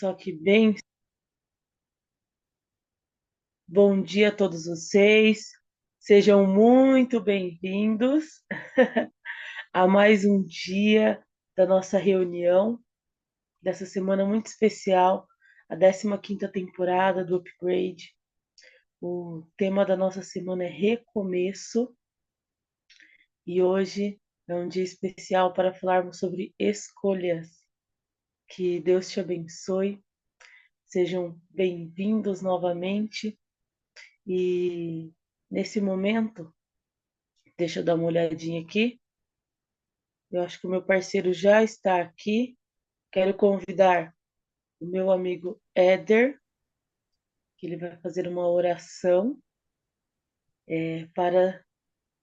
só que bem. Bom dia a todos vocês. Sejam muito bem-vindos a mais um dia da nossa reunião dessa semana muito especial, a 15ª temporada do Upgrade. O tema da nossa semana é recomeço e hoje é um dia especial para falarmos sobre escolhas. Que Deus te abençoe. Sejam bem-vindos novamente. E nesse momento, deixa eu dar uma olhadinha aqui. Eu acho que o meu parceiro já está aqui. Quero convidar o meu amigo Éder, que ele vai fazer uma oração para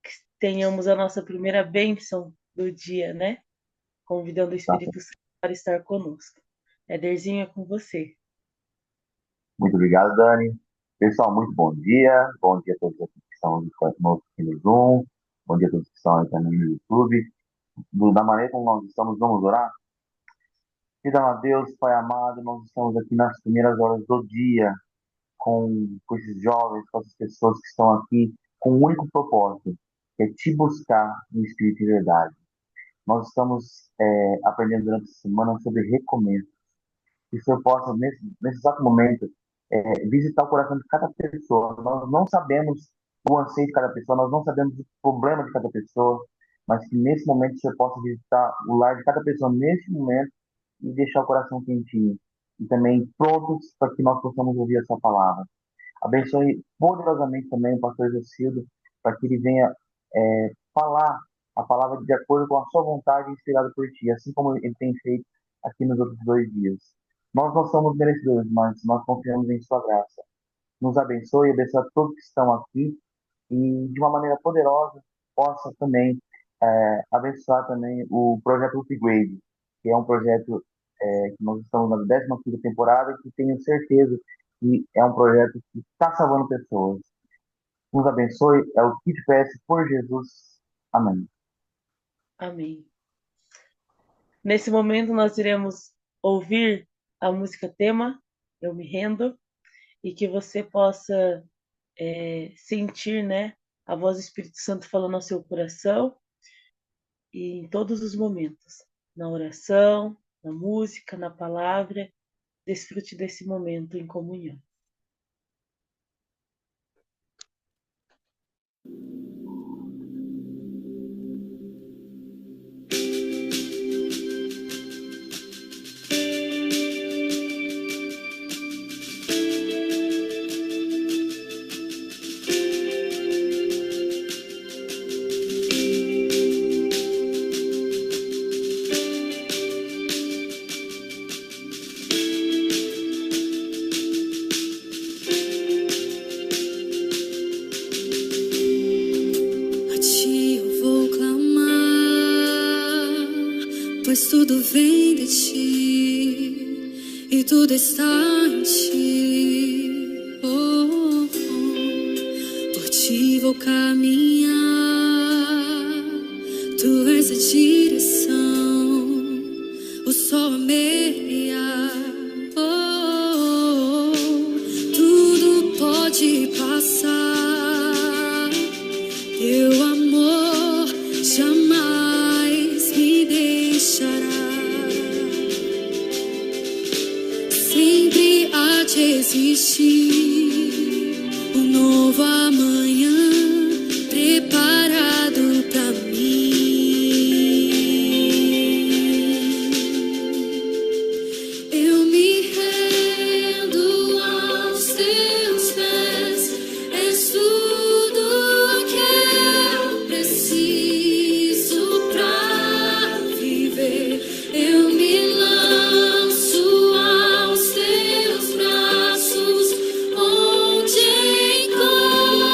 que tenhamos a nossa primeira bênção do dia, né? Convidando o Tá. Espírito Santo para estar conosco. Éderzinho, é com você. Muito obrigado, Dani. Pessoal, muito bom dia. Bom dia a todos aqui que estão conosco aqui no Zoom. Bom dia a todos que estão aí também no YouTube. Da maneira como nós estamos, vamos orar? Querido a Deus, Pai amado, nós estamos aqui nas primeiras horas do dia com esses jovens, com essas pessoas que estão aqui com um único propósito, que é te buscar no Espírito de verdade. Nós estamos aprendendo durante a semana sobre recomeço. Que o Senhor possa, nesse exato momento, visitar o coração de cada pessoa. Nós não sabemos o anseio de cada pessoa, nós não sabemos o problema de cada pessoa, mas que nesse momento o Senhor possa visitar o lar de cada pessoa nesse momento e deixar o coração quentinho. E também prontos para que nós possamos ouvir essa palavra. Abençoe poderosamente também o pastor Jacildo, para que ele venha falar a palavra de acordo com a sua vontade, inspirada por ti, assim como ele tem feito aqui nos outros 2 dias. Nós não somos merecedores, mas nós confiamos em sua graça. Nos abençoe, abençoe a todos que estão aqui e, de uma maneira poderosa, possa também abençoar também o projeto Upgrade, que é um projeto que nós estamos na 15ª temporada e que tenho certeza que é um projeto que está salvando pessoas. Nos abençoe, é o que te peço por Jesus. Amém. Amém. Nesse momento, nós iremos ouvir a música tema, Eu Me Rendo, e que você possa sentir, né, a voz do Espírito Santo falando ao seu coração e em todos os momentos, na oração, na música, na palavra, desfrute desse momento em comunhão. Pois tudo vem de ti e tudo está em ti. Oh, oh. Por ti vou caminhar, tu és a direção, o sol a meia. Oh, oh. Tudo pode passar, teu amor jamais me deixará. Sempre há de existir um novo amanhã preparado pra mim. Eu me rendo aos teus pés, és tudo que eu preciso pra viver. Eu me lanço aos teus braços, onde encontro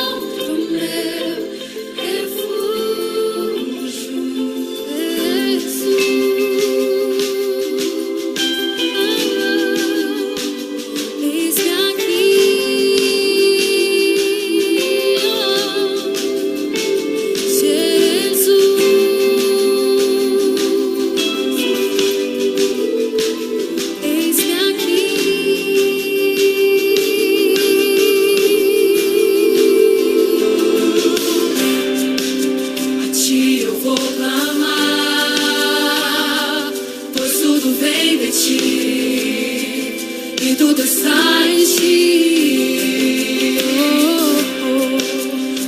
e tudo está em ti.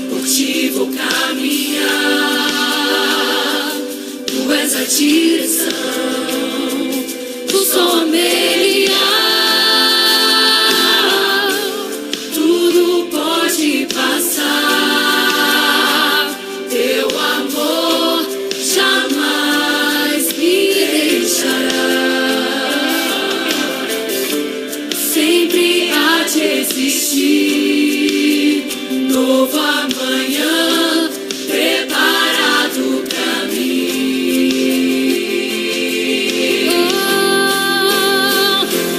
Por ti vou caminhar, tu és a direção, tu só a meia, tudo pode passar, teu amor jamais me deixará, sempre há de existir novo amanhã preparado pra mim.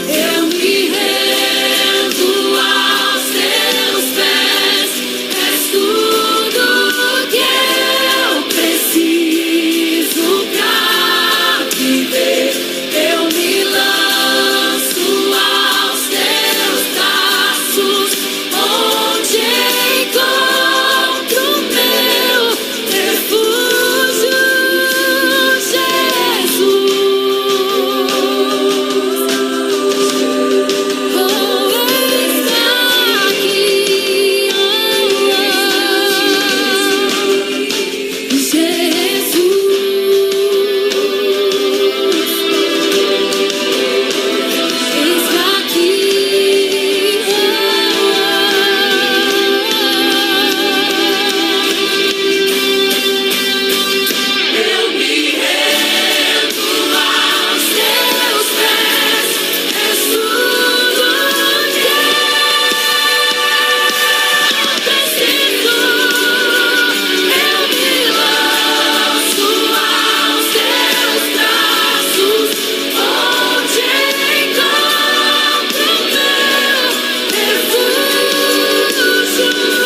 Eu me rendo aos teus pés, és tudo que eu preciso pra viver. Eu me lanço aos teus braços, onde encontro meu refúgio, Jesus. Vou estar aqui, Jesus. Está eu me rendo aos teus pés, és tudo que eu preciso. Eu me lanço aos teus braços, onde encontro meu refúgio.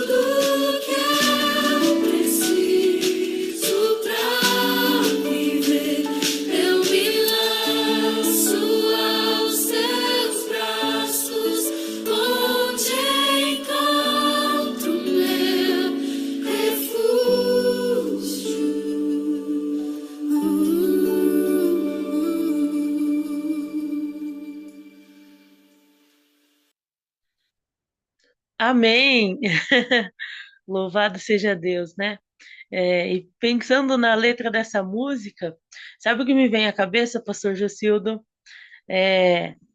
Tudo que eu preciso pra viver, eu me lanço aos teus braços, onde encontro meu refúgio. Amém! Louvado seja Deus, né? E pensando na letra dessa música, sabe o que me vem à cabeça, pastor Jocildo?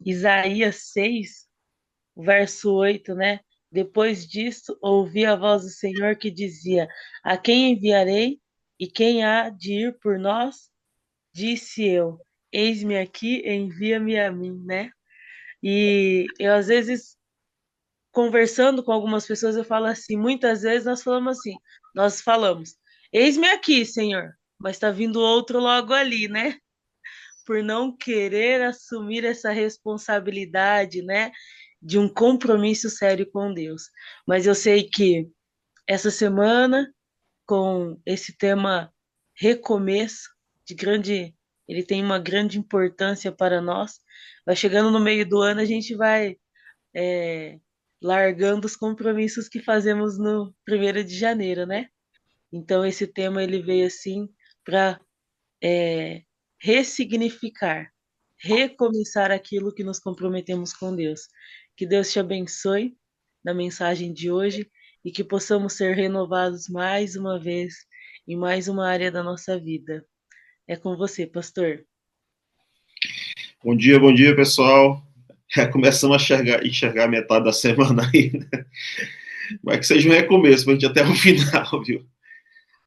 Isaías 6, verso 8, né? Depois disso, ouvi a voz do Senhor que dizia: A quem enviarei e quem há de ir por nós? Disse eu: Eis-me aqui, envia-me a mim, né? E eu, às vezes, conversando com algumas pessoas, eu falo assim: muitas vezes nós falamos: Eis-me aqui, Senhor, mas está vindo outro logo ali, né? Por não querer assumir essa responsabilidade, né? De um compromisso sério com Deus. Mas eu sei que essa semana, com esse tema recomeço, ele tem uma grande importância para nós. Vai chegando no meio do ano, a gente vai é, largando os compromissos que fazemos no 1º de janeiro, né? Então esse tema ele veio assim para ressignificar, recomeçar aquilo que nos comprometemos com Deus. Que Deus te abençoe na mensagem de hoje e que possamos ser renovados mais uma vez em mais uma área da nossa vida. É com você, pastor. Bom dia, pessoal. Começamos a enxergar metade da semana ainda. Mas que seja um recomeço para a gente até o final, viu?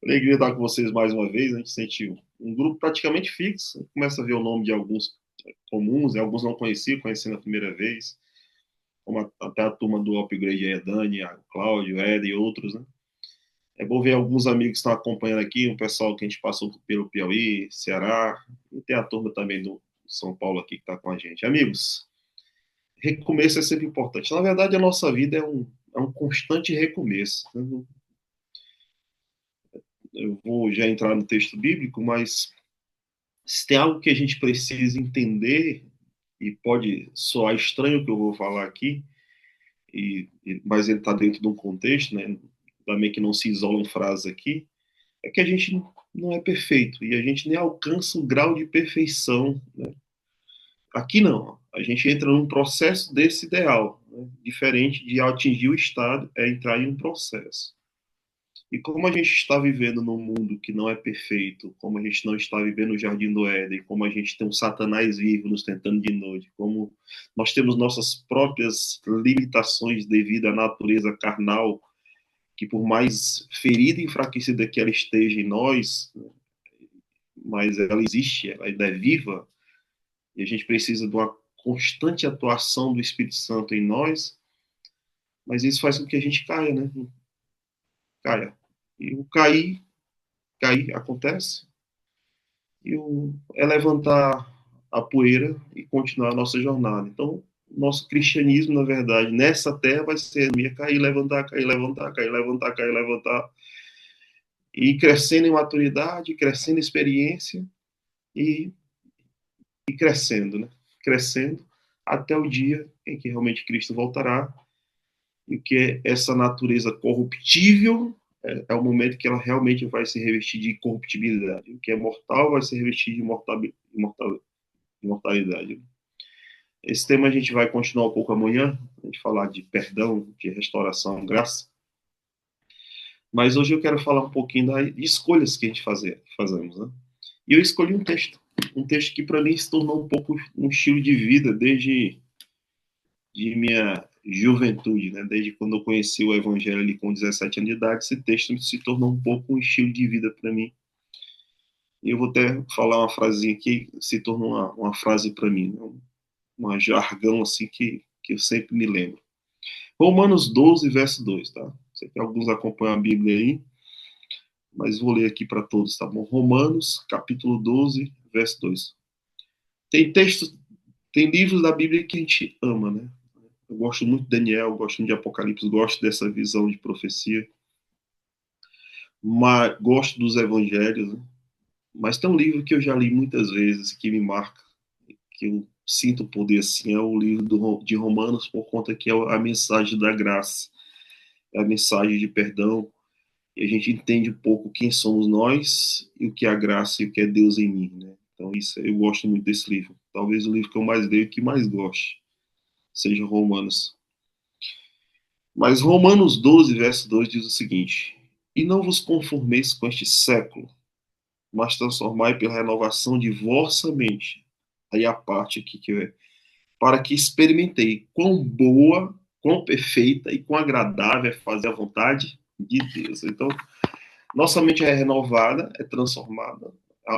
Alegria estar com vocês mais uma vez. A gente sente um grupo praticamente fixo. Começa a ver o nome de alguns comuns, e alguns não conhecendo a primeira vez. Como até a turma do Upgrade aí, a Dani, a Cláudio, o Ed e outros, né? É bom ver alguns amigos que estão acompanhando aqui, um pessoal que a gente passou pelo Piauí, Ceará, e tem a turma também São Paulo aqui que está com a gente. Amigos, recomeço é sempre importante. Na verdade, a nossa vida é um constante recomeço. Eu vou já entrar no texto bíblico, mas se tem algo que a gente precisa entender, e pode soar estranho o que eu vou falar aqui, mas ele está dentro de um contexto, né? Também que não se isolam frases aqui, é que a gente não é perfeito e a gente nem alcança um grau de perfeição, né? Aqui não, a gente entra num processo desse ideal, né? Diferente de atingir o estado, é entrar em um processo. E como a gente está vivendo num mundo que não é perfeito, como a gente não está vivendo o Jardim do Éden, como a gente tem um Satanás vivo nos tentando de noite, como nós temos nossas próprias limitações devido à natureza carnal, que por mais ferida e enfraquecida que ela esteja em nós, mas ela existe, ela ainda é viva, e a gente precisa de uma constante atuação do Espírito Santo em nós, mas isso faz com que a gente caia, né? Caia. E o cair acontece, e é levantar a poeira e continuar a nossa jornada. Então, nosso cristianismo, na verdade, nessa terra vai ser cair, levantar, cair, levantar, cair, levantar, cair, levantar, e crescendo em maturidade, crescendo em experiência e, e crescendo, né? Crescendo até o dia em que realmente Cristo voltará e que essa natureza corruptível é o momento que ela realmente vai se revestir de corruptibilidade. O que é mortal vai se revestir de imortalidade. Esse tema a gente vai continuar um pouco amanhã, a gente falar de perdão, de restauração, graça. Mas hoje eu quero falar um pouquinho das escolhas que a gente fazemos, né? E eu escolhi um texto que para mim se tornou um pouco um estilo de vida desde de minha juventude, né? Desde quando eu conheci o Evangelho ali com 17 anos de idade, esse texto se tornou um pouco um estilo de vida para mim. E eu vou até falar uma frasinha que se tornou uma frase para mim, né? Uma jargão assim que eu sempre me lembro. Romanos 12, verso 2, tá? Sei que alguns acompanham a Bíblia aí, mas vou ler aqui para todos, tá bom? Romanos, capítulo 12, verso 2. Tem textos, tem livros da Bíblia que a gente ama, né? Eu gosto muito de Daniel, gosto muito de Apocalipse, gosto dessa visão de profecia, mas gosto dos evangelhos, né? Mas tem um livro que eu já li muitas vezes, que me marca, que eu sinto o poder assim, é o livro de Romanos, por conta que é a mensagem da graça, é a mensagem de perdão, e a gente entende um pouco quem somos nós, e o que é a graça e o que é Deus em mim, né? Então isso, eu gosto muito desse livro. Talvez o livro que eu mais leio e que mais goste seja Romanos. Mas Romanos 12, verso 2 diz o seguinte: E não vos conformeis com este século, mas transformai pela renovação de vossa mente. Aí a parte aqui que é para que experimentei quão boa, quão perfeita e quão agradável é fazer a vontade de Deus. Então, nossa mente é renovada, é transformada.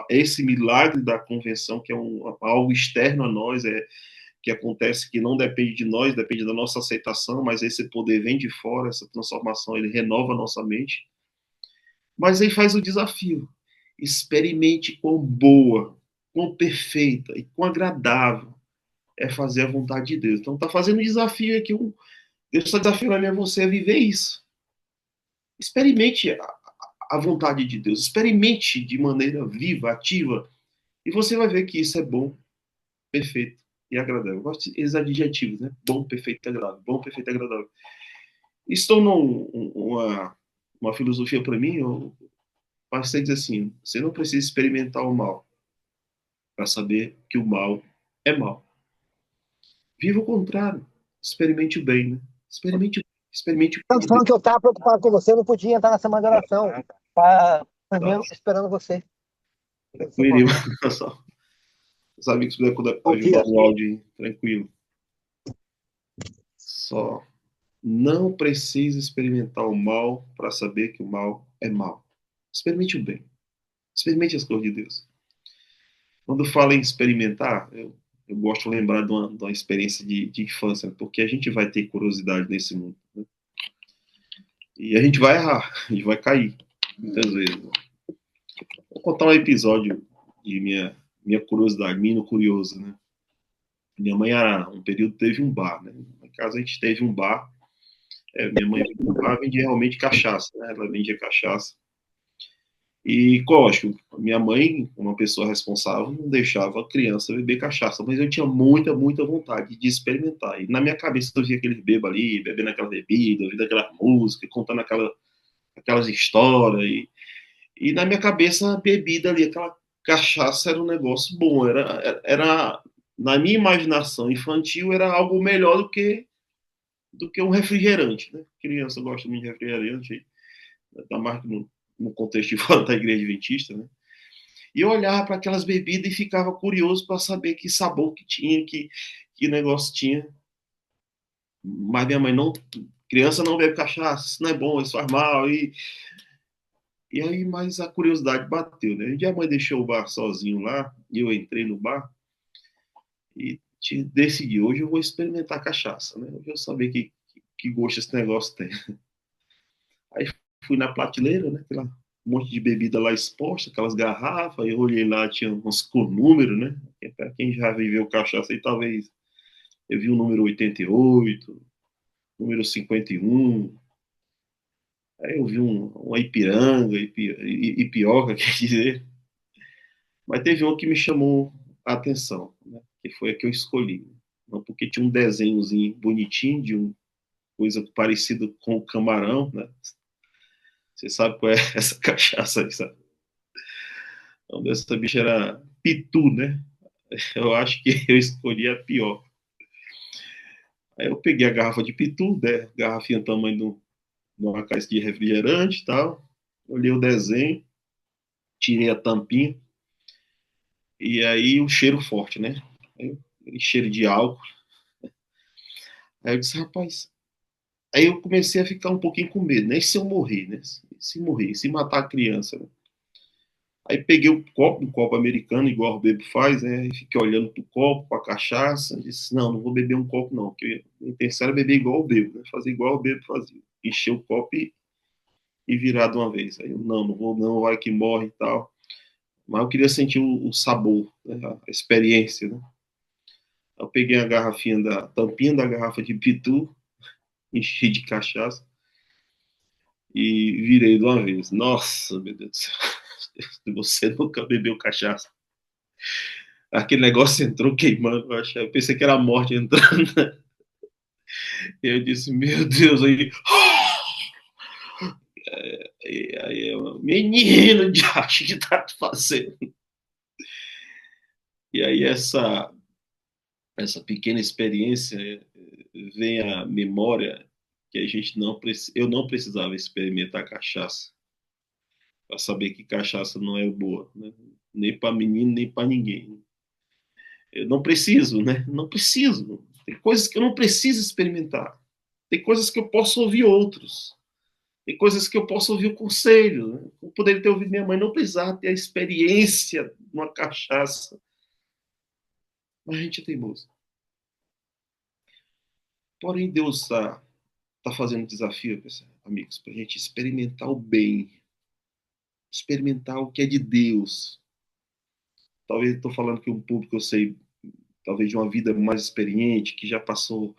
Esse milagre da convenção, que é algo externo a nós, que acontece, que não depende de nós, depende da nossa aceitação, mas esse poder vem de fora, essa transformação, ele renova a nossa mente. Mas aí faz o desafio. Experimente quão boa, quão perfeita e quão agradável é fazer a vontade de Deus. Então, está fazendo um desafio aqui. Deus está desafiando a mim e você a viver isso. Experimente a vontade de Deus. Experimente de maneira viva, ativa. E você vai ver que isso é bom, perfeito e agradável. Eu gosto desses adjetivos, né? Bom, perfeito e agradável. Bom, perfeito e agradável. Isso tornou uma filosofia para mim. Eu passei a dizer assim: você não precisa experimentar o mal para saber que o mal é mal. Viva o contrário. Experimente o bem, né? Experimente o Tanto falando que eu estava preocupado com você, eu não podia entrar na semana de oração. Tá tá, esperando você. tranquilo. Os amigos puder Bom ajudar dia. no áudio, tranquilo. Só não precisa experimentar o mal para saber que o mal é mal. Experimente o bem. Experimente as coisas de Deus. Quando falo em experimentar, eu gosto de lembrar de uma experiência de infância, porque a gente vai ter curiosidade nesse mundo, né? E a gente vai errar, a gente vai cair, muitas vezes. Vou contar um episódio de minha minha curiosidade, menino curioso, né? Minha mãe, um período, teve um bar, né? Na casa a gente teve um bar. Minha mãe vendia realmente cachaça, né? Ela vendia cachaça. E, lógico, minha mãe, uma pessoa responsável, não deixava a criança beber cachaça, mas eu tinha muita, muita vontade de experimentar. E na minha cabeça eu via aqueles bebês ali, bebendo aquela bebida, ouvindo aquela música, contando aquelas histórias. E na minha cabeça a bebida ali, aquela cachaça era um negócio bom. Na minha imaginação infantil, era algo melhor do que um refrigerante, né? Criança gosta muito de refrigerante, da marca no contexto de fora da igreja adventista, né? E eu olhava para aquelas bebidas e ficava curioso para saber que sabor que tinha, que negócio tinha. Mas minha mãe não. Criança não bebe cachaça, isso não é bom, isso faz mal. E aí, mas a curiosidade bateu, né? E a mãe deixou o bar sozinho lá, e eu entrei no bar e decidi, hoje eu vou experimentar cachaça, né? Hoje eu saber que gosto esse negócio tem. Aí fui na prateleira, né? Aquela um monte de bebida lá exposta, aquelas garrafas, eu olhei lá, tinha uns com número, né? Para quem já viveu cachaça aí, talvez eu vi o número 88, número 51, aí eu vi uma Ipiranga, Ipioca, quer dizer, mas teve um que me chamou a atenção, né? Que foi a que eu escolhi. Não porque tinha um desenhozinho bonitinho de uma coisa parecida com o camarão, né? Você sabe qual é essa cachaça aí, sabe? Então, dessa bicha era Pitu, né? Eu acho que eu escolhi a pior. Aí eu peguei a garrafa de Pitu, né? Garrafinha tamanho de uma caixa de refrigerante e tal. Olhei o desenho, tirei a tampinha. E aí o cheiro forte, né? Aí, aquele cheiro de álcool. Aí eu disse, rapaz. Aí eu comecei a ficar um pouquinho com medo, né? E se eu morrer, né? Se morrer, se matar a criança, né? Aí peguei um copo americano, igual o bebo faz, né? E fiquei olhando pro copo, pra cachaça. Disse, não vou beber um copo, não. Porque a intenção era beber igual o bebo, né? Fazer igual o bebo fazia. Encher o copo e virar de uma vez. Aí eu, não vou, não, vai que morre e tal. Mas eu queria sentir o sabor, né? A experiência, né? Eu peguei a garrafinha da tampinha da garrafa de pitu, enchi de cachaça e virei de uma vez. Nossa, meu Deus do céu. Você nunca bebeu cachaça. Aquele negócio entrou queimando, eu pensei que era a morte entrando. E eu disse, meu Deus, aí. Aí eu, menino de acho que tá fazendo. E aí essa pequena experiência vem à memória que eu não precisava experimentar cachaça para saber que cachaça não é boa, né? Nem para menino, nem para ninguém. Eu não preciso, né? Não preciso. Tem coisas que eu não preciso experimentar. Tem coisas que eu posso ouvir outros. Tem coisas que eu posso ouvir o conselho. Né? Eu poderia ter ouvido minha mãe, não precisava ter a experiência de uma cachaça. Mas a gente é teimoso. Porém, Deus está fazendo um desafio, amigos, para a gente experimentar o bem, experimentar o que é de Deus. Talvez estou falando que um público, eu sei, talvez de uma vida mais experiente, que já passou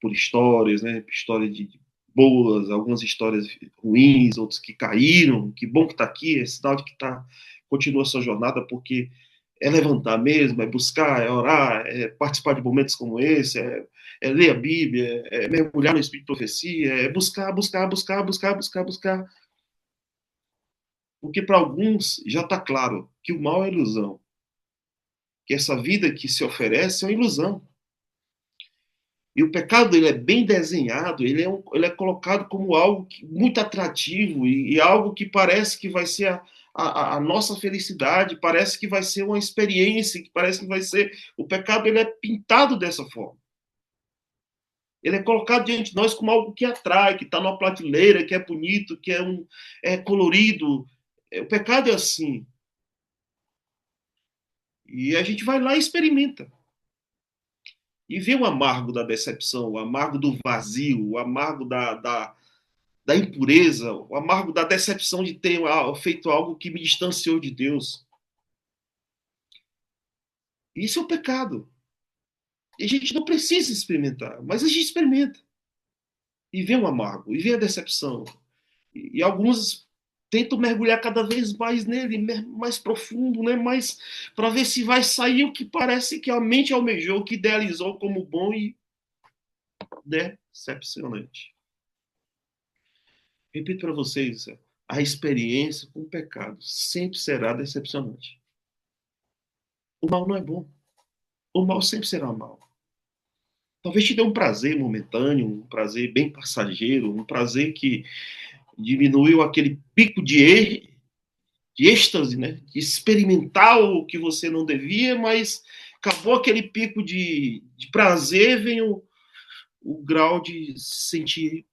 por histórias, né? Histórias de boas, algumas histórias ruins, outros que caíram. Que bom que está aqui, é sinal de que continua a sua jornada, porque é levantar mesmo, é buscar, é orar, é participar de momentos como esse, é ler a Bíblia, é mergulhar no Espírito de Profecia, é buscar, buscar, buscar, buscar, buscar, buscar. Porque para alguns já está claro que o mal é ilusão, que essa vida que se oferece é uma ilusão. E o pecado ele é bem desenhado, ele é colocado como algo muito atrativo e algo que parece que vai ser a nossa felicidade, parece que vai ser uma experiência, que parece que vai ser. O pecado ele é pintado dessa forma. Ele é colocado diante de nós como algo que atrai, que está numa prateleira, que é bonito, que é colorido. O pecado é assim. E a gente vai lá e experimenta. E vê o amargo da decepção, o amargo do vazio, o amargo da impureza, o amargo da decepção de ter feito algo que me distanciou de Deus. Isso é o pecado. E a gente não precisa experimentar, mas a gente experimenta. E vem o amargo, e vem a decepção. E alguns tentam mergulhar cada vez mais nele, mais profundo, né? Mais para ver se vai sair o que parece que a mente almejou, que idealizou como bom e decepcionante. Repito para vocês, a experiência com o pecado sempre será decepcionante. O mal não é bom. O mal sempre será mal. Talvez te dê um prazer momentâneo, um prazer bem passageiro, um prazer que diminuiu aquele pico de êxtase, né? De experimentar o que você não devia, mas acabou aquele pico de prazer, vem o grau de se sentir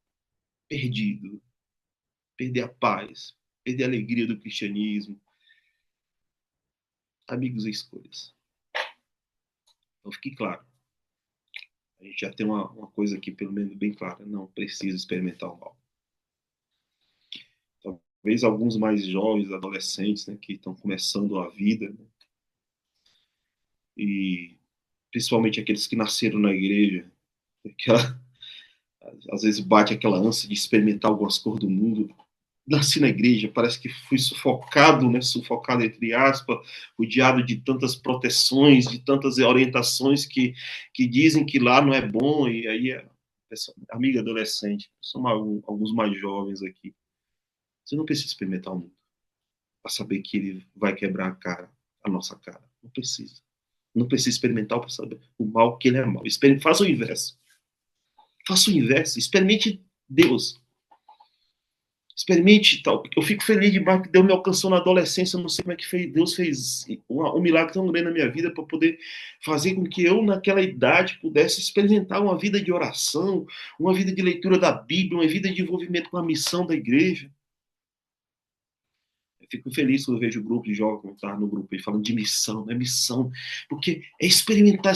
perdido, perder a paz, perder a alegria do cristianismo. Amigos e escolhas. Então fique claro. A gente já tem uma coisa aqui, pelo menos, bem clara. Não precisa experimentar o mal. Talvez alguns mais jovens, adolescentes, né, que estão começando a vida, né, e principalmente aqueles que nasceram na igreja, aquela, às vezes bate aquela ânsia de experimentar algumas cores do mundo. Nasci na igreja, parece que fui sufocado, né, sufocado entre aspas, rodeado de tantas proteções, de tantas orientações que dizem que lá não é bom, e aí, amiga adolescente, são alguns mais jovens aqui, você não precisa experimentar o mundo para saber que ele vai quebrar a nossa cara, não precisa. Não precisa experimentar para saber o mal que ele é mal. Faça o inverso. Faça o inverso. Experimente Deus. Experimente tal. Eu fico feliz demais que Deus me alcançou na adolescência. Eu não sei como é que Deus fez um milagre tão grande na minha vida para poder fazer com que eu, naquela idade, pudesse experimentar uma vida de oração, uma vida de leitura da Bíblia, uma vida de envolvimento com a missão da igreja. Eu fico feliz quando eu vejo o grupo de jovens, como está no grupo aí, falando de missão, né? Missão, porque é experimentar,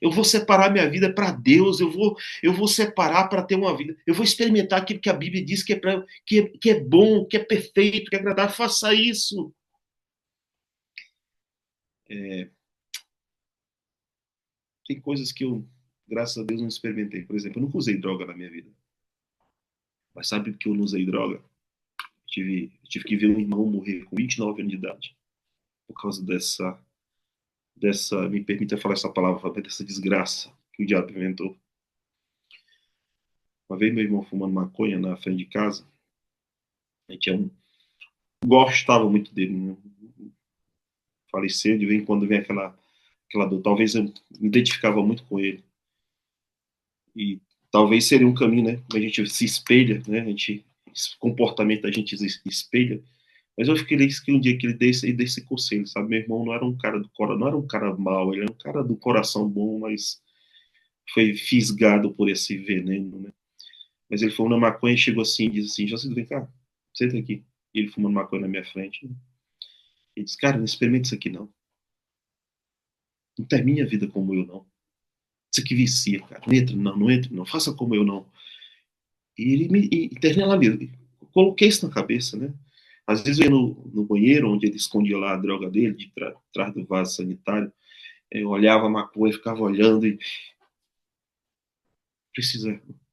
eu vou separar minha vida para Deus, eu vou separar para ter uma vida, eu vou experimentar aquilo que a Bíblia diz que é bom, que é perfeito, que é agradável, faça isso. Tem coisas que eu, graças a Deus, não experimentei. Por exemplo, eu nunca usei droga na minha vida. Mas sabe por que eu não usei droga? Eu tive que ver um irmão morrer com 29 anos de idade por causa me permita falar essa palavra, dessa desgraça que o diabo inventou. Uma vez meu irmão fumando maconha na frente de casa, a gente gostava muito dele, né? Faleceu, de vez em quando vem aquela dor. Talvez eu me identificava muito com ele. E talvez seria um caminho, né? A gente se espelha, né? Esse comportamento a gente se espelha. Mas eu fiquei feliz que um dia que ele desse conselho, sabe? Meu irmão não era um cara não era um cara mau, ele era um cara do coração bom, mas foi fisgado por esse veneno, né? Mas ele fumou na maconha e chegou assim e disse assim, Jacito, vem cá, senta aqui. E ele fumando maconha na minha frente. Né? Ele disse, cara, não experimenta isso aqui não. Não termine a vida como eu não. Isso aqui vicia, cara. Não entra não. Faça como eu não. E ele me termina lá mesmo. Coloquei isso na cabeça, né? Às vezes eu ia no banheiro, onde ele escondia lá a droga dele, de trás do vaso sanitário. Eu olhava a maconha, ficava olhando e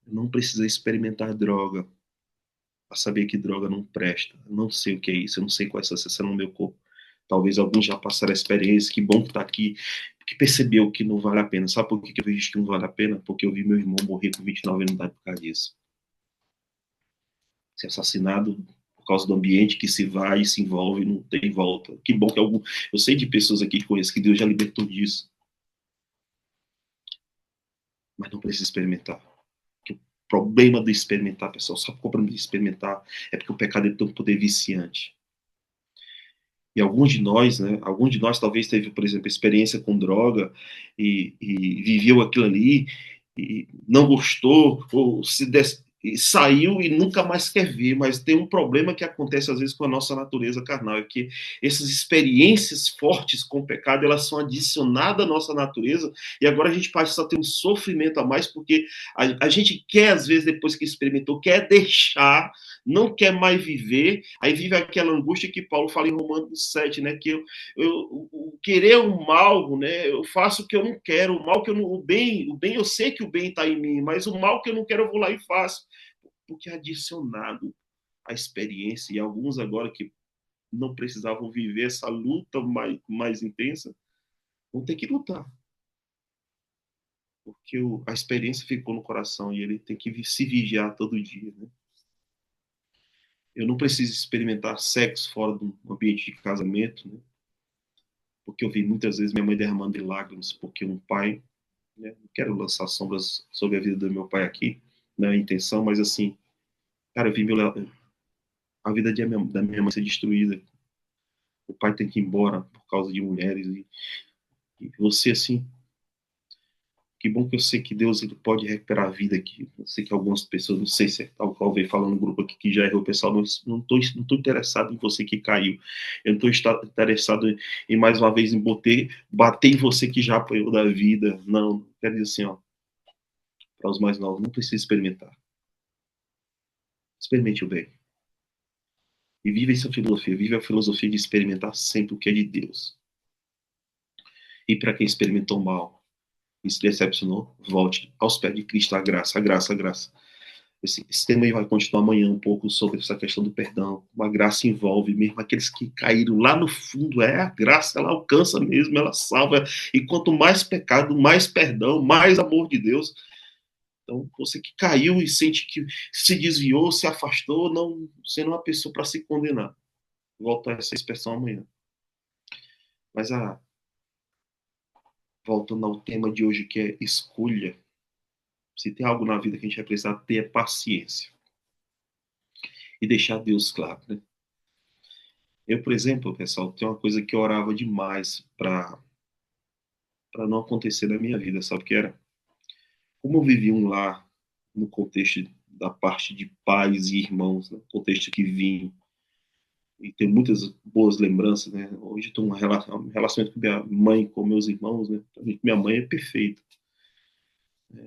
não precisa experimentar droga para saber que droga não presta. Eu não sei o que é isso, eu não sei qual é essa sensação no meu corpo. Talvez alguns já passaram a experiência, que bom que está aqui, que percebeu que não vale a pena. Sabe por que eu vejo que não vale a pena? Porque eu vi meu irmão morrer com 29 anos de idade por causa disso. Ser assassinado por causa do ambiente que se vai e se envolve e não tem volta. Que bom que eu sei de pessoas aqui que conheço que Deus já libertou disso. Mas não precisa experimentar. O problema do experimentar, pessoal, sabe qual é o problema de experimentar? É porque o pecado tem um poder viciante. E alguns de nós talvez teve, por exemplo, experiência com droga e viveu aquilo ali e não gostou, ou e saiu e nunca mais quer ver, mas tem um problema que acontece às vezes com a nossa natureza carnal, é que essas experiências fortes com o pecado, elas são adicionadas à nossa natureza, e agora a gente passa a ter um sofrimento a mais, porque a gente quer, às vezes, depois que experimentou, quer deixar, não quer mais viver, aí vive aquela angústia que Paulo fala em Romanos 7, né, que eu querer o mal, né, eu faço o que eu não quero, o mal que eu não, o bem eu sei que o bem está em mim, mas o mal que eu não quero eu vou lá e faço, porque é adicionado à experiência, e alguns agora que não precisavam viver essa luta mais intensa, vão ter que lutar, porque a experiência ficou no coração e ele tem que se vigiar todo dia, né? Eu não preciso experimentar sexo fora do ambiente de casamento, né? Porque eu vi muitas vezes minha mãe derramando de lágrimas, porque um pai, né? Não quero lançar sombras sobre a vida do meu pai aqui, não é a intenção, mas assim, cara, eu vi a vida da minha mãe ser destruída. O pai tem que ir embora por causa de mulheres. E você, assim, que bom que eu sei que Deus ele pode recuperar a vida aqui. Eu sei que algumas pessoas, não sei se é tal qual veio falando no grupo aqui que já errou, pessoal, não tô interessado em você que caiu. Eu não estou interessado em mais uma vez em bater em você que já apanhou da vida. Não, quero dizer assim, ó, para os mais novos, não precisa experimentar. Experimente o bem. E vive essa filosofia, vive a filosofia de experimentar sempre o que é de Deus. E para quem experimentou mal e se decepcionou, volte aos pés de Cristo, a graça, a graça, a graça. Esse tema aí vai continuar amanhã um pouco sobre essa questão do perdão. A graça envolve mesmo aqueles que caíram lá no fundo. É a graça, ela alcança mesmo, ela salva. E quanto mais pecado, mais perdão, mais amor de Deus. Então, você que caiu e sente que se desviou, se afastou, não sendo uma pessoa para se condenar. Volto a essa expressão amanhã. Mas voltando ao tema de hoje, que é escolha. Se tem algo na vida que a gente vai precisar ter é paciência. E deixar Deus claro, né? Eu, por exemplo, pessoal, tem uma coisa que eu orava demais para não acontecer na minha vida, sabe o que era? Como eu vivi um lar no contexto da parte de pais e irmãos, né? Contexto que vim e tenho muitas boas lembranças, né? Hoje estou um relacionamento com minha mãe, com meus irmãos, né? Minha mãe é perfeita.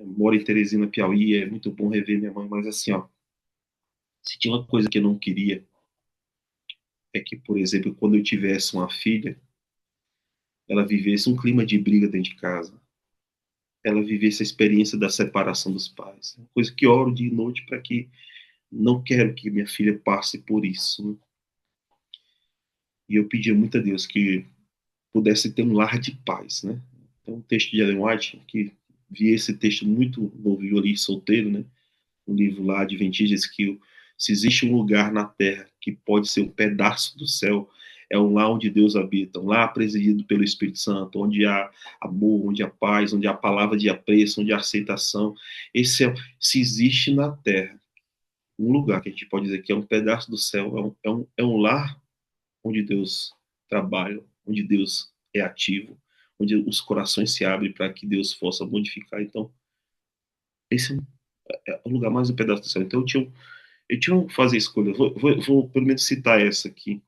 Moro em Teresina, Piauí, é muito bom rever minha mãe, mas assim, ó, se tinha uma coisa que eu não queria, é que, por exemplo, quando eu tivesse uma filha, ela vivesse um clima de briga dentro de casa, ela vivesse a experiência da separação dos pais. Coisa que oro dia e noite para que não quero que minha filha passe por isso. Né? E eu pedia muito a Deus que pudesse ter um lar de paz. Né? Tem um texto de Ellen White, que vi esse texto muito ouviu ali solteiro, né? Um livro lá, Adventistas, que se existe um lugar na terra que pode ser um pedaço do céu, é um lá onde Deus habita, um lá presidido pelo Espírito Santo, onde há amor, onde há paz, onde há palavra de apreço, onde há aceitação. Esse se existe na terra um lugar que a gente pode dizer que é um pedaço do céu, é um lar onde Deus trabalha, onde Deus é ativo, onde os corações se abrem para que Deus possa modificar. Então, esse é o lugar mais um pedaço do céu. Então, eu tinha que fazer escolha. Vou pelo menos citar essa aqui.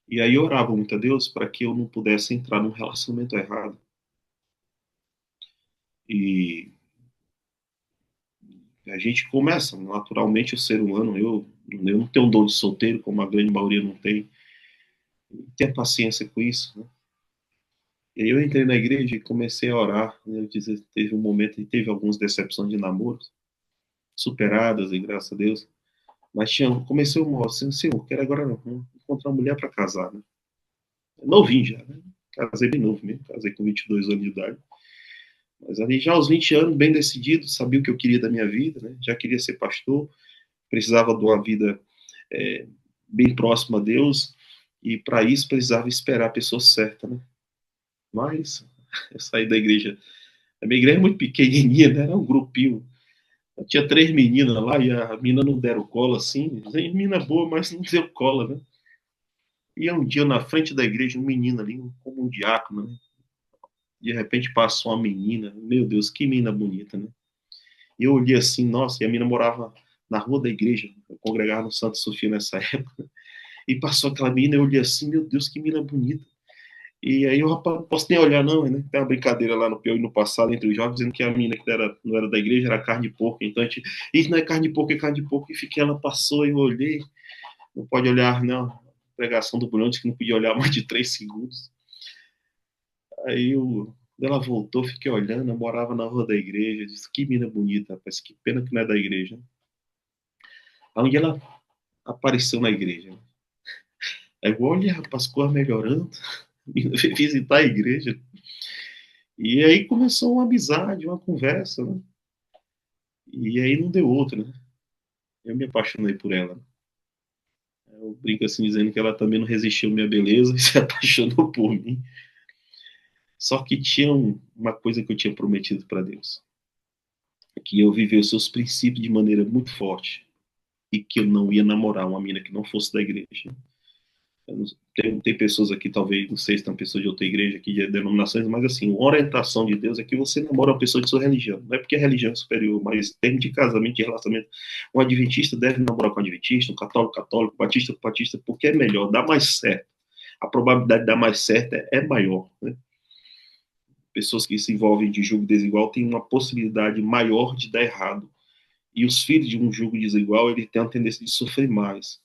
E aí eu orava muito a Deus para que eu não pudesse entrar num relacionamento errado. E a gente começa, naturalmente, o ser humano, eu não tenho um dom de solteiro, como a grande maioria não tem. Ter paciência com isso, né? E aí eu entrei na igreja e comecei a orar. Né? Teve um momento e teve algumas decepções de namoros, superadas, e graças a Deus. Mas comecei uma assim, Senhor, quero agora não, encontrar uma mulher para casar, né? Novinho já, né? Casei bem novo mesmo, casei com 22 anos de idade. Mas ali já aos 20 anos, bem decidido, sabia o que eu queria da minha vida, né? Já queria ser pastor, precisava de uma vida é, bem próxima a Deus, e para isso precisava esperar a pessoa certa, né? Mas eu saí da igreja, a minha igreja é muito pequenininha, né? Era um grupinho. Eu tinha 3 meninas lá e a menina não deram cola assim. Menina boa, mas não deu cola, né? E um dia na frente da igreja, um menino ali, como um diácono, né? De repente passou uma menina, meu Deus, que menina bonita, né? E eu olhei assim, nossa, e a mina morava na rua da igreja, eu congregava no Santa Sofia nessa época, e passou aquela mina, eu olhei assim, meu Deus, que mina bonita. E aí o rapaz, não posso nem olhar não, né? Tem uma brincadeira lá no Piauí no passado entre os jovens, dizendo que a mina que não era da igreja, era carne de porco. Então a gente, isso não é carne de porco, é carne de porco. E fiquei, ela passou e eu olhei, não pode olhar, não. A pregação do Bulhão disse que não podia olhar mais de 3 segundos. Aí ela voltou, fiquei olhando, eu morava na rua da igreja, disse, que mina bonita, rapaz, que pena que não é da igreja. Aí um dia ela apareceu na igreja. Aí eu, olha, rapaz, coisa melhorando, a mina veio visitar a igreja. E aí começou uma amizade, uma conversa, né? E aí não deu outra, né? Eu me apaixonei por ela. Eu brinco assim dizendo que ela também não resistiu à minha beleza e se apaixonou por mim. Só que tinha uma coisa que eu tinha prometido para Deus, que eu viver os seus princípios de maneira muito forte e que eu não ia namorar uma mina que não fosse da igreja. Tem pessoas aqui, talvez, não sei se tem pessoas de outra igreja aqui, de denominações, mas assim, a orientação de Deus é que você namora uma pessoa de sua religião. Não é porque a religião é superior, mas em termos de casamento, de relacionamento, um adventista deve namorar com um adventista, um católico, católico, batista com batista, porque é melhor, dá mais certo. A probabilidade de dar mais certo é maior, né? Pessoas que se envolvem de julgo desigual têm uma possibilidade maior de dar errado. E os filhos de um julgo desigual, ele tem a tendência de sofrer mais.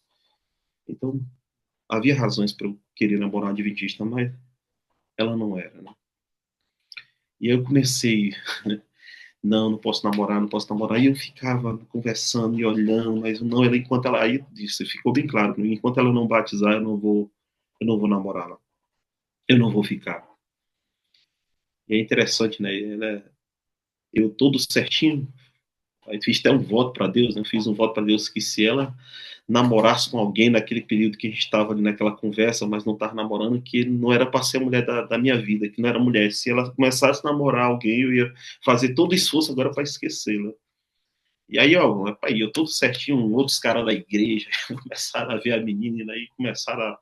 Então, havia razões para eu querer namorar uma adventista, mas ela não era, né? E aí eu comecei, né? Não, não posso namorar, não posso namorar. E eu ficava conversando e olhando, mas não, ela, enquanto ela, aí disse, ficou bem claro, enquanto ela não batizar, eu não vou namorar, não. Eu não vou ficar. E é interessante, né? Eu todo certinho, aí fiz até um voto para Deus, né? Fiz um voto para Deus que se ela namorasse com alguém naquele período que a gente estava ali naquela conversa, mas não estava namorando, que não era para ser a mulher da minha vida, que não era mulher. Se ela começasse a namorar alguém, eu ia fazer todo o esforço agora para esquecê-la. E aí, ó, rapaz, eu todo certinho, outros caras da igreja começaram a ver a menina e começaram a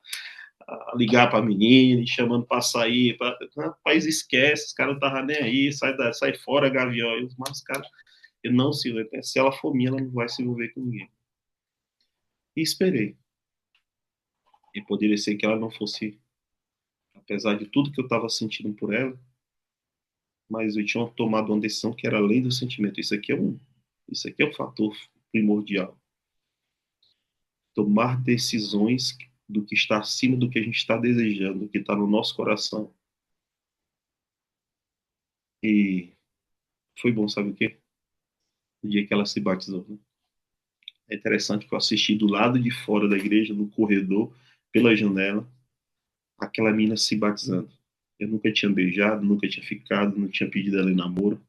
ligar para a menina e chamando para sair. Rapaz, esquece, os caras não estavam nem aí, sai fora, gavião. Mas os caras, eu não se ela for minha, ela não vai se envolver com ninguém. E esperei. E poderia ser que ela não fosse, apesar de tudo que eu estava sentindo por ela, mas eu tinha tomado uma decisão que era além do sentimento. Isso aqui é um fator primordial. Tomar decisões do que está acima do que a gente está desejando, do que está no nosso coração. E foi bom, sabe o quê? O dia que ela se batizou. Né? É interessante que eu assisti do lado de fora da igreja, no corredor, pela janela, aquela mina se batizando. Eu nunca tinha beijado, nunca tinha ficado, não tinha pedido ela em namoro.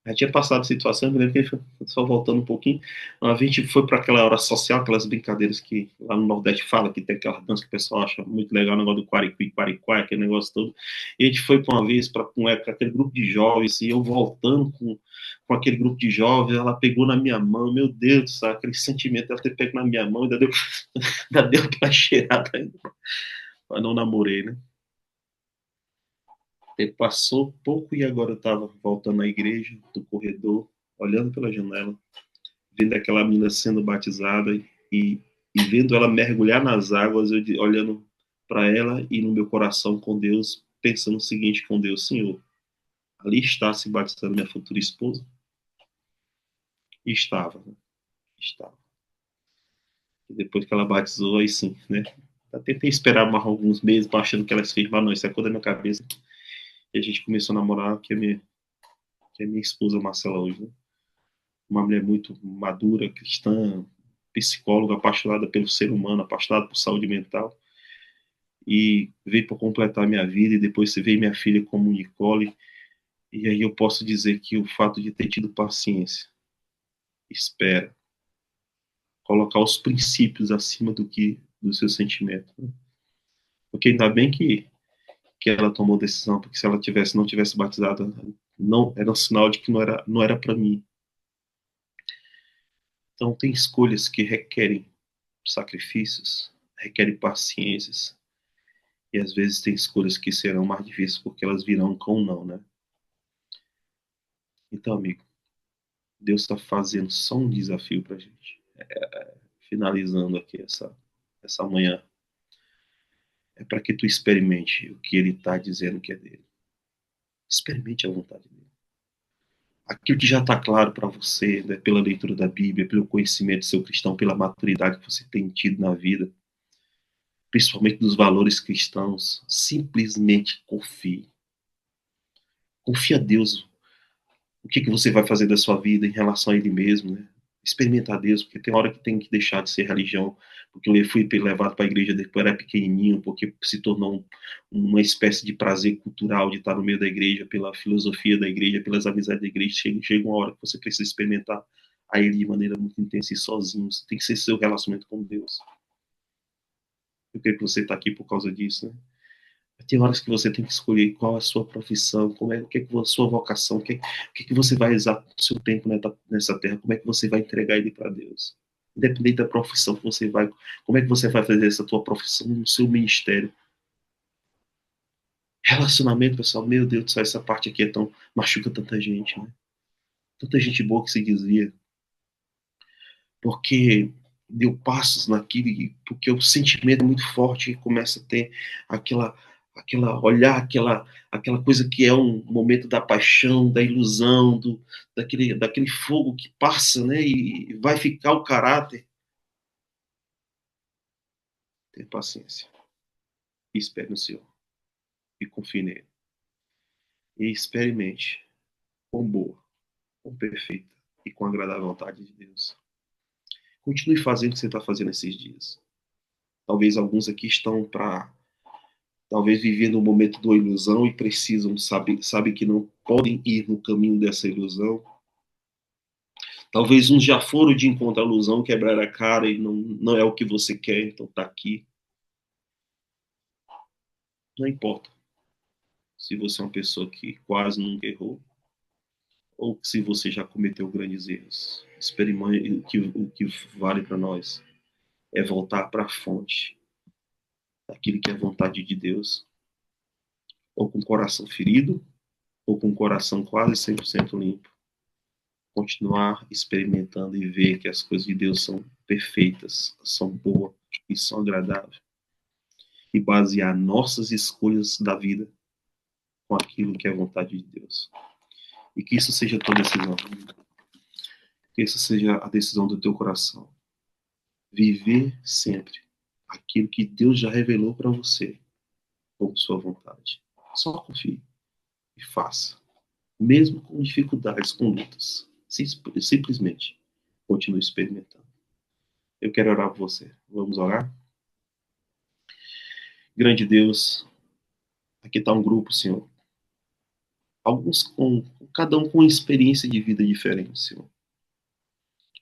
Já tinha passado situação, eu me lembro que só voltando um pouquinho, a gente foi para aquela hora social, aquelas brincadeiras que lá no Nordeste fala, que tem aquela dança que o pessoal acha muito legal, o negócio do Quariqui, Quariquá, aquele negócio todo. E a gente foi para uma vez com aquele grupo de jovens, e eu voltando com aquele grupo de jovens, ela pegou na minha mão, meu Deus do céu, aquele sentimento dela ter pego na minha mão, ainda deu, ainda deu aquela cheirada ainda, mas não namorei, né? Tempo passou pouco e agora eu estava voltando à igreja, do corredor, olhando pela janela, vendo aquela menina sendo batizada e vendo ela mergulhar nas águas, eu olhando para ela e no meu coração com Deus, pensando o seguinte com Deus, Senhor, ali está se batizando minha futura esposa? E estava, né? Estava. E depois que ela batizou, aí sim, né? Eu tentei esperar mais alguns meses, achando que ela se firmar, não, isso é coisa da minha cabeça. E a gente começou a namorar, que é minha esposa Marcela hoje, né? Uma mulher muito madura, cristã, psicóloga, apaixonada pelo ser humano, apaixonada por saúde mental, e veio para completar minha vida, e depois você veio minha filha como Nicole, e aí eu posso dizer que o fato de ter tido paciência, espera, colocar os princípios acima do seu sentimento, né? Porque ainda bem que ela tomou decisão, porque se ela não tivesse batizado, não era um sinal de que não era para mim. Então tem escolhas que requerem sacrifícios, requerem paciências, e às vezes tem escolhas que serão mais difíceis porque elas virão com não, né? Então, amigo, Deus está fazendo só um desafio para a gente. Finalizando aqui essa manhã. É para que tu experimente o que ele está dizendo que é dele. Experimente a vontade dele. Aquilo que já está claro para você, né, pela leitura da Bíblia, pelo conhecimento seu cristão, pela maturidade que você tem tido na vida, principalmente dos valores cristãos, simplesmente confie. Confia a Deus o que você vai fazer da sua vida em relação a Ele mesmo, né? Experimentar Deus, porque tem hora que tem que deixar de ser religião, porque eu fui levado para a igreja depois eu era pequenininho, porque se tornou uma espécie de prazer cultural de estar no meio da igreja, pela filosofia da igreja, pelas amizades da igreja. Chega uma hora que você precisa experimentar a Ele de maneira muito intensa e sozinho. Tem que ser seu relacionamento com Deus. Eu creio que você está aqui por causa disso, né? Tem horas que você tem que escolher qual é a sua profissão, o que é a sua vocação, o que você vai usar o seu tempo nessa terra, como é que você vai entregar ele para Deus. Independente da profissão que você vai, como é que você vai fazer essa tua profissão no seu ministério. Relacionamento, pessoal, meu Deus do céu, essa parte aqui é tão, machuca tanta gente, né? Tanta gente boa que se desvia, porque deu passos naquilo, porque o sentimento é muito forte e começa a ter aquela olhar, aquela coisa que é um momento da paixão, da ilusão, daquele fogo que passa, né, e vai ficar o caráter. Tenha paciência, espere no Senhor e confie nele. E experimente com boa, com perfeita e com agradável vontade de Deus. Continue fazendo o que você está fazendo esses dias. Talvez alguns aqui estão talvez vivendo um momento da ilusão e precisam, sabe que não podem ir no caminho dessa ilusão. Talvez uns já foram de encontro à ilusão, quebrar a cara e não é o que você quer, então tá aqui. Não importa se você é uma pessoa que quase nunca errou ou se você já cometeu grandes erros. Experimente o que vale para nós é voltar para a fonte daquilo que é a vontade de Deus, ou com o coração ferido, ou com o coração quase 100% limpo. Continuar experimentando e ver que as coisas de Deus são perfeitas, são boas e são agradáveis. E basear nossas escolhas da vida com aquilo que é a vontade de Deus. E que isso seja a tua decisão. Que isso seja a decisão do teu coração. Viver sempre aquilo que Deus já revelou para você como sua vontade. Só confie e faça. Mesmo com dificuldades, com lutas. Simplesmente continue experimentando. Eu quero orar por você. Vamos orar? Grande Deus, aqui está um grupo, Senhor. Alguns cada um com uma experiência de vida diferente, Senhor.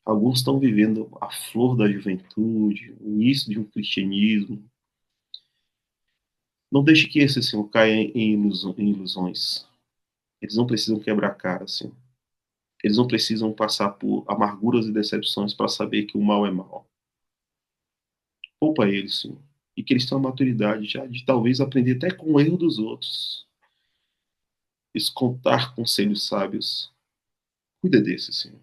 Alguns estão vivendo a flor da juventude, o início de um cristianismo. Não deixe que esse, Senhor, caia em ilusões. Eles não precisam quebrar a cara, Senhor. Eles não precisam passar por amarguras e decepções para saber que o mal é mal. Poupa eles, Senhor. E que eles tenham a maturidade já de talvez aprender até com o erro dos outros. Escutar conselhos sábios. Cuida desses, Senhor.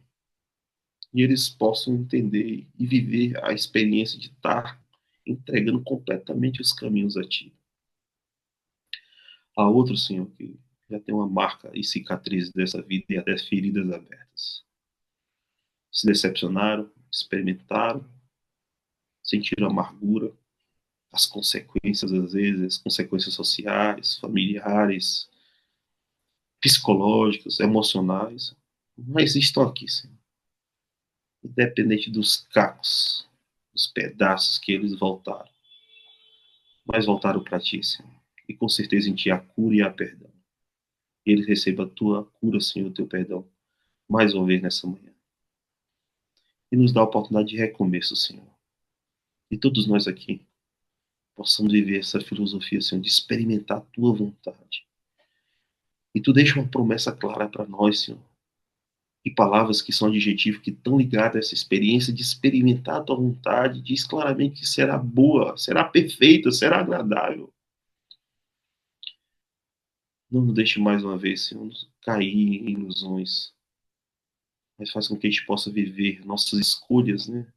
E eles possam entender e viver a experiência de estar entregando completamente os caminhos a Ti. Há outros, Senhor, que já tem uma marca e cicatriz dessa vida e até feridas abertas. Se decepcionaram, experimentaram, sentiram amargura, as consequências, às vezes, as consequências sociais, familiares, psicológicas, emocionais, mas estão aqui, Senhor. Independente dos cacos, dos pedaços que eles voltaram, mas voltaram para Ti, Senhor. E com certeza em Ti há cura e há perdão. E eles recebam a Tua cura, Senhor, o Teu perdão, mais uma vez nessa manhã. E nos dá a oportunidade de recomeço, Senhor. E todos nós aqui possamos viver essa filosofia, Senhor, de experimentar a Tua vontade. E Tu deixa uma promessa clara para nós, Senhor. E palavras que são adjetivos que estão ligados a essa experiência de experimentar a Tua vontade, diz claramente que será boa, será perfeita, será agradável. Não nos deixe mais uma vez, Senhor, cair em ilusões, mas faz com que a gente possa viver nossas escolhas, né?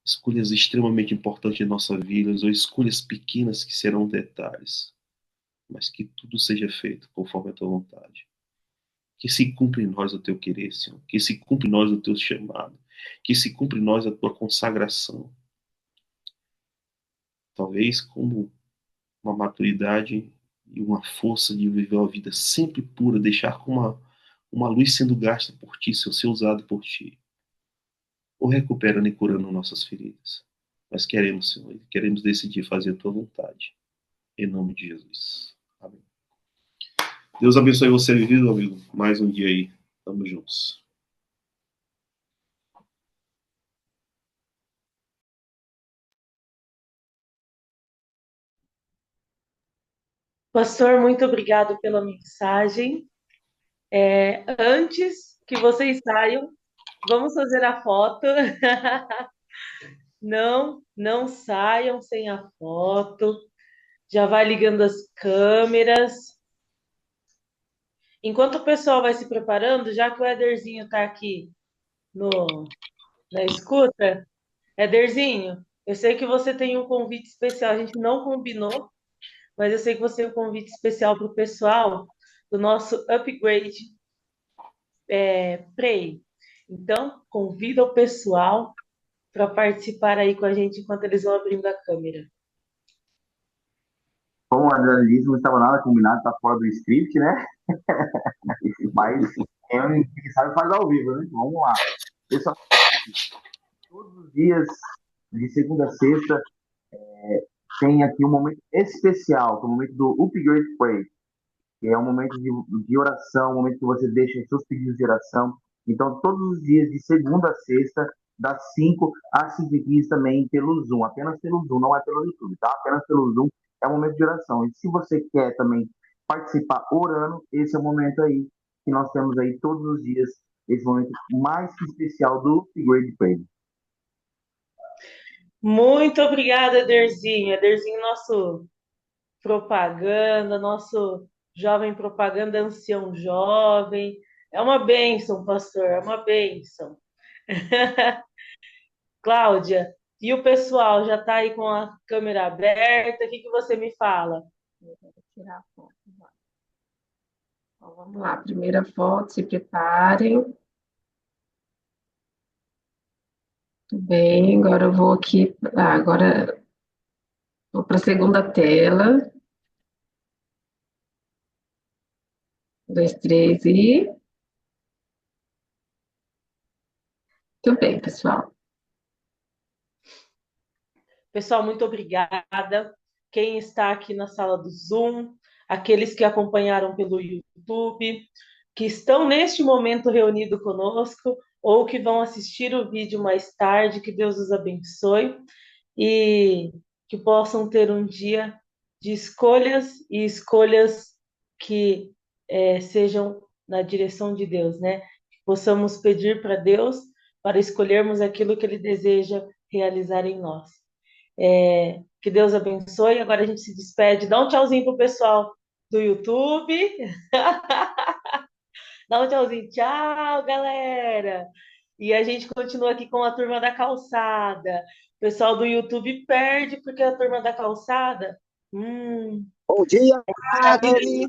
Escolhas extremamente importantes em nossa vida, ou escolhas pequenas que serão detalhes, mas que tudo seja feito conforme a tua vontade. Que se cumpra em nós o teu querer, Senhor. Que se cumpra em nós o teu chamado. Que se cumpra em nós a tua consagração. Talvez como uma maturidade e uma força de viver uma vida sempre pura, deixar como uma luz sendo gasta por ti, ser usado por ti. Ou recuperando e curando nossas feridas. Nós queremos, Senhor, queremos decidir fazer a tua vontade. Em nome de Jesus. Amém. Deus abençoe você, vivido, amigo. Mais um dia aí. Tamo juntos. Pastor, muito obrigado pela mensagem. Antes que vocês saiam, vamos fazer a foto. Não, não saiam sem a foto. Já vai ligando as câmeras. Enquanto o pessoal vai se preparando, já que o Ederzinho está aqui na escuta, Ederzinho, eu sei que você tem um convite especial. A gente não combinou, mas eu sei que você tem um convite especial para o pessoal do nosso Upgrade Pray. Então, convida o pessoal para participar aí com a gente enquanto eles vão abrindo a câmera. Como a Adriana disse, não estava nada combinado, tá fora do script, né? Mas quem sabe faz ao vivo, né? Vamos lá. Pessoal, todos os dias, de segunda a sexta, tem aqui um momento especial, que é o momento do Upgrade Pray, que é um momento de oração, um momento que você deixa seus pedidos de oração. Então, todos os dias, de segunda a sexta, das 5 às 5h15 também pelo Zoom, apenas pelo Zoom, não é pelo YouTube, tá? Apenas pelo Zoom é um momento de oração. E se você quer também participar orando, esse é o momento aí que nós temos aí todos os dias, esse momento mais que especial do Upgrade Prayer. Muito obrigada, Ederzinho. Ederzinho, nosso propaganda, nosso jovem propaganda, ancião jovem. É uma bênção, pastor, é uma bênção. Cláudia, e o pessoal já está aí com a câmera aberta? O que você me fala? Eu vou tirar a foto. Então, vamos lá, primeira foto, se preparem. Tudo bem, agora eu vou aqui. Agora vou para a segunda tela. 2, 3 e. Tudo bem, pessoal. Pessoal, muito obrigada. Quem está aqui na sala do Zoom, aqueles que acompanharam pelo YouTube, que estão neste momento reunidos conosco, ou que vão assistir o vídeo mais tarde, que Deus os abençoe e que possam ter um dia de escolhas e escolhas que sejam na direção de Deus, né? Que possamos pedir para Deus para escolhermos aquilo que Ele deseja realizar em nós. Que Deus abençoe. Agora a gente se despede. Dá um tchauzinho pro pessoal do YouTube. Dá um tchauzinho. Tchau, galera. E a gente continua aqui com a turma da calçada. O pessoal do YouTube perde porque a turma da calçada. Bom dia, Dani.